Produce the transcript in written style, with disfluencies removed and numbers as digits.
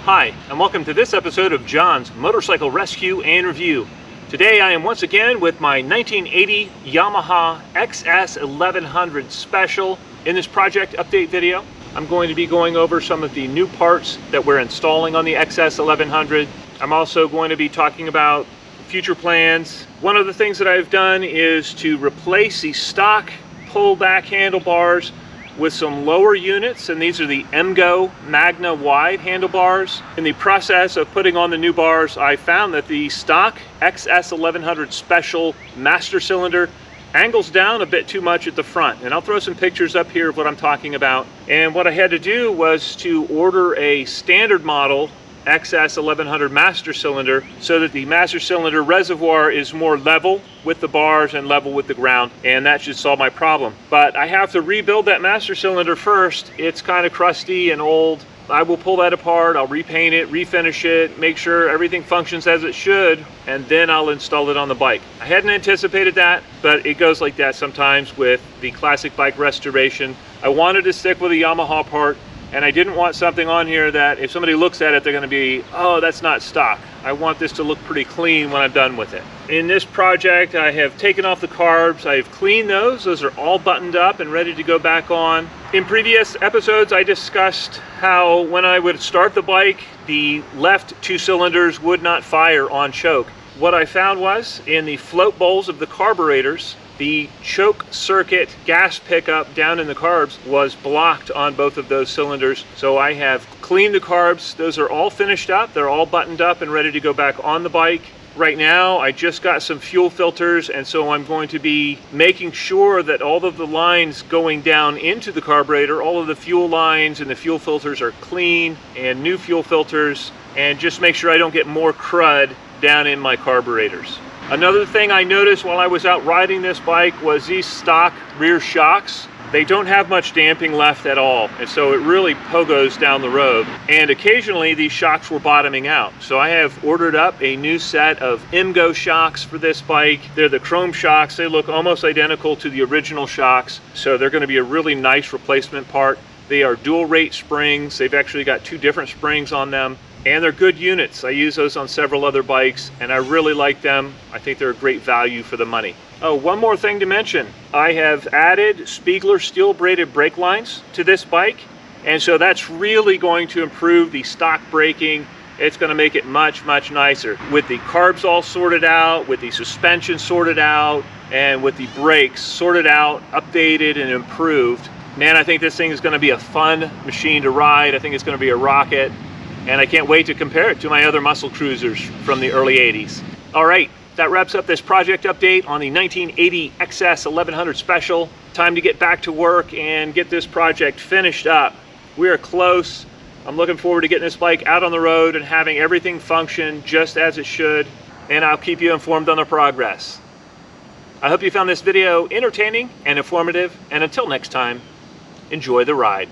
Hi, and welcome to this episode of John's Motorcycle Rescue and Review. Today I am once again with my 1980 Yamaha XS1100 Special. In this project update video, I'm going to be going over some of the new parts that we're installing on the XS1100. I'm also going to be talking about future plans. One of the things that I've done is to replace the stock pullback handlebars with some lower units, and these are the MGO Magna wide handlebars. In the process of putting on the new bars, I found that the stock XS1100 Special master cylinder angles down a bit too much at the front, and I'll throw some pictures up here of what I'm talking about. And what I had to do was to order a standard model XS1100 master cylinder so that the master cylinder reservoir is more level with the bars and level with the ground, and that should solve my problem. But I have to rebuild that master cylinder first. It's kind of crusty and old. I will pull that apart, I'll repaint it, refinish it, make sure everything functions as it should, and then I'll install it on the bike. I hadn't anticipated that, but it goes like that sometimes with the classic bike restoration. I wanted to stick with a Yamaha part, and I didn't want something on here that if somebody looks at it, they're going to be, oh, that's not stock. I want this to look pretty clean when I'm done with it. In this project, I have taken off the carbs. I've cleaned those. Those are all buttoned up and ready to go back on. In previous episodes, I discussed how when I would start the bike, the left two cylinders would not fire on choke. What I found was in the float bowls of the carburetors, the choke circuit gas pickup down in the carbs was blocked on both of those cylinders. So I have cleaned the carbs. Those are all finished up. They're all buttoned up and ready to go back on the bike. Right now, I just got some fuel filters, and so I'm going to be making sure that all of the lines going down into the carburetor, all of the fuel lines and the fuel filters are clean and new fuel filters, and just make sure I don't get more crud down in my carburetors. Another thing I noticed while I was out riding this bike was these stock rear shocks. They don't have much damping left at all, and so it really pogos down the road. And occasionally these shocks were bottoming out. So I have ordered up a new set of MGO shocks for this bike. They're the chrome shocks. They look almost identical to the original shocks, so they're going to be a really nice replacement part. They are dual rate springs. They've actually got two different springs on them, and they're good units. I use those on several other bikes, and I really like them. I think they're a great value for the money. Oh, one more thing to mention. I have added Spiegler steel braided brake lines to this bike, and so that's really going to improve the stock braking. It's going to make it much, much nicer. With the carbs all sorted out, with the suspension sorted out, and with the brakes sorted out, updated, and improved. Man, I think this thing is going to be a fun machine to ride. I think it's going to be a rocket, and I can't wait to compare it to my other muscle cruisers from the early 80s. All right, that wraps up this project update on the 1980 XS1100 Special. Time to get back to work and get this project finished up. We are close. I'm looking forward to getting this bike out on the road and having everything function just as it should, and I'll keep you informed on the progress. I hope you found this video entertaining and informative, and until next time, enjoy the ride.